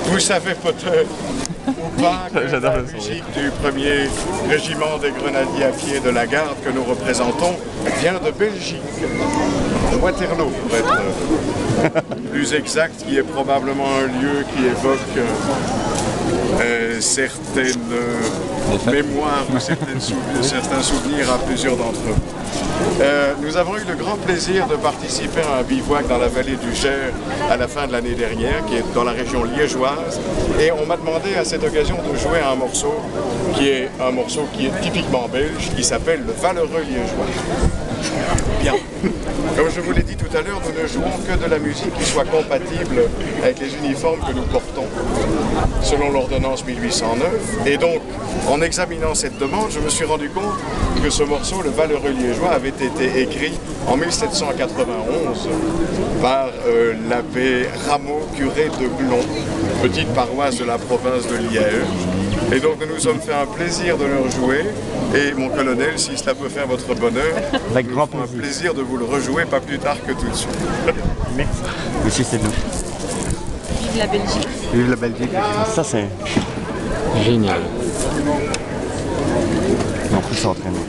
Vous savez peut-être ou pas que la musique du premier régiment des grenadiers à pied de la garde que nous représentons vient de Belgique, de Waterloo pour être plus exact, qui est probablement un lieu qui évoque certaines mémoires ou certains souvenirs à plusieurs d'entre eux. Nous avons eu le grand plaisir de participer à un bivouac dans la vallée du Cher à la fin de l'année dernière, qui est dans la région liégeoise, et on m'a demandé à cette occasion de jouer un morceau qui est typiquement belge, qui s'appelle le Valeureux liégeois. Bien. Comme je vous l'ai dit tout à l'heure, nous ne jouons que de la musique qui soit compatible avec les uniformes que nous portons, selon l'ordonnance 1809. Et donc, en examinant cette demande, je me suis rendu compte que ce morceau, le Valeureux liégeois, avait été écrit en 1791 par l'abbé Rameau, curé de Glon, petite paroisse de la province de Liège. Et donc nous nous sommes fait un plaisir de leur jouer, et mon colonel, si cela peut faire votre bonheur, avec grand plaisir. Un plaisir de vous le rejouer pas plus tard que tout de suite. Merci. Monsieur, c'est nous. Vive la Belgique. Vive la Belgique. Ça c'est génial. Et en plus c'est entraîné.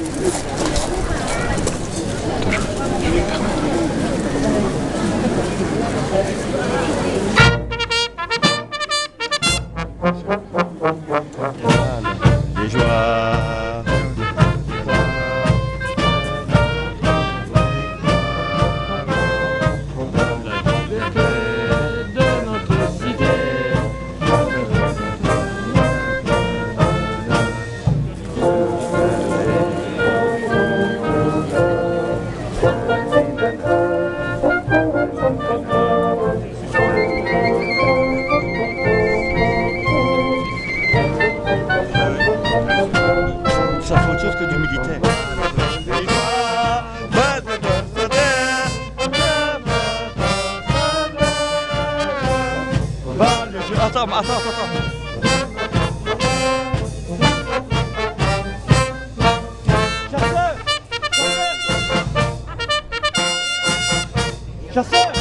Ça fait autre chose que du militaire. Attends. Chasseur!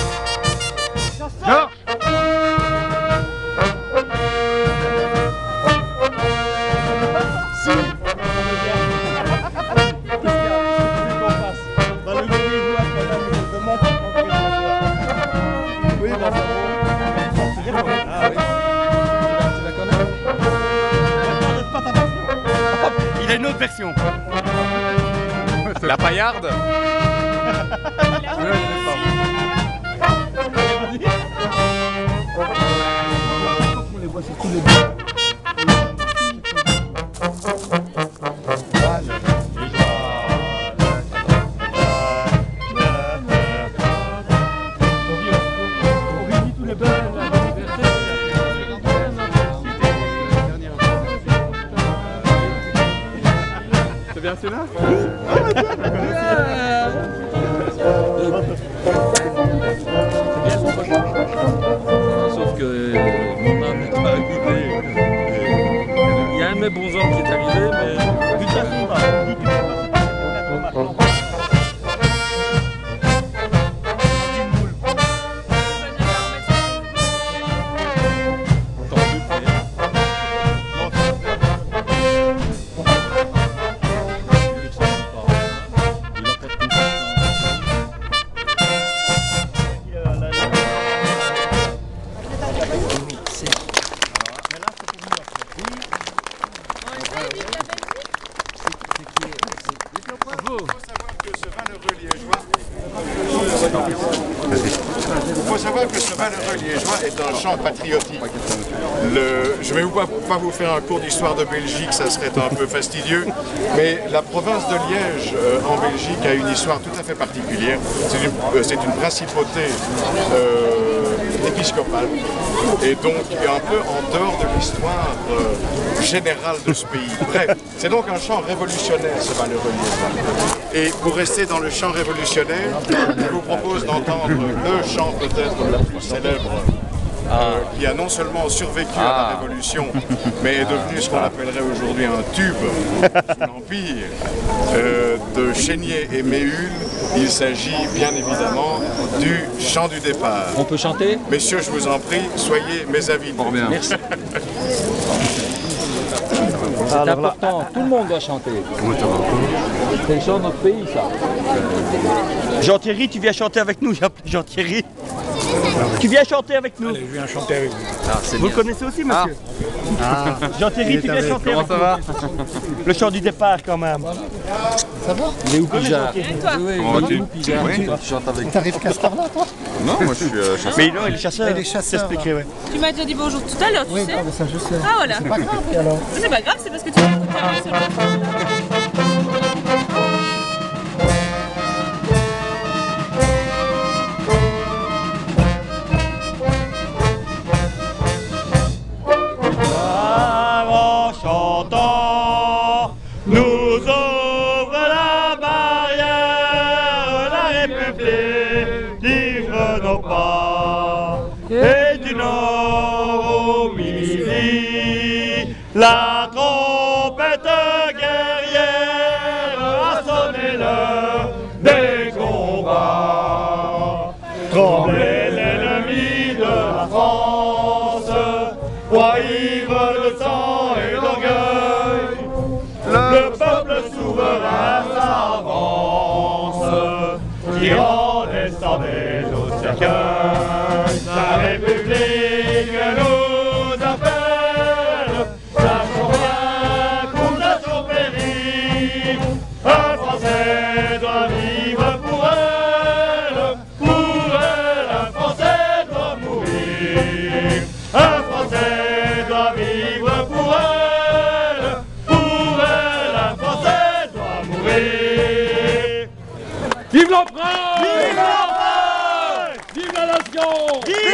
Chasseur! Il a une autre version. La paillarde. On les voit sur tous les bords. C'est bien celui-là? Sauf que mon âme n'est pas arrivé. Il y a un de mes bons hommes qui est arrivé, mais... Il faut savoir que ce Valeureux liégeois est un chant patriotique. Je ne vais pas vous faire un cours d'histoire de Belgique, ça serait un peu fastidieux, mais la province de Liège en Belgique a une histoire tout à fait particulière. C'est une principauté épiscopale, et donc un peu en dehors de l'histoire générale de ce pays. Bref, c'est donc un chant révolutionnaire, ce Valeureux liégeois. Et pour rester dans le chant révolutionnaire, je vous propose d'entendre le chant peut-être le plus célèbre qui a non seulement survécu à la Révolution, mais est devenu ce qu'on appellerait aujourd'hui un tube sous l'Empire, de Chénier et Méhul. Il s'agit bien évidemment du chant du départ. On peut chanter? Messieurs, je vous en prie, soyez mes invités. Merci. C'est important, tout le monde doit chanter. C'est le chant de notre pays, ça. Jean-Thierry, tu viens chanter avec nous, j'ai appelé Jean-Thierry. Tu viens chanter avec nous. Allez, je viens chanter avec vous. Vous le connaissez aussi, monsieur? Jean-Thierry, tu viens chanter avec nous. va? Le chant du départ, quand même. Ça va? Il est où, Pijard? Et toi? Oui, Pijard. Oui. Tu chantes avec. T'arrives qu'à cette heure-là, toi? Non, moi je suis chasseur. Mais non, il est chasseur. Il est chasseur, T'expliquerai, ouais. Tu m'as déjà dit bonjour tout à l'heure, tu Oui, sais. mais ça je sais. Ah voilà. C'est pas grave, et alors? C'est pas grave, c'est parce que tu m'as écouté sur le... En chantant, nous ouvre la barrière, la République livre nos pas. Et du nord au midi, la trompette guerrière a sonné l'heure des combats. Tremblait l'ennemi de la France, roi ivre de sang et d'orgueil, le peuple souverain s'avance, tyran descendait au cercueil. La République nous appelle, nation vaincue, nation périe, un Français doit vivre pour elle, un Français doit mourir. Un Français doit vivre pour elle, un Français doit mourir. Vive l'empereur! Vive l'empereur! Vive la nation! Vive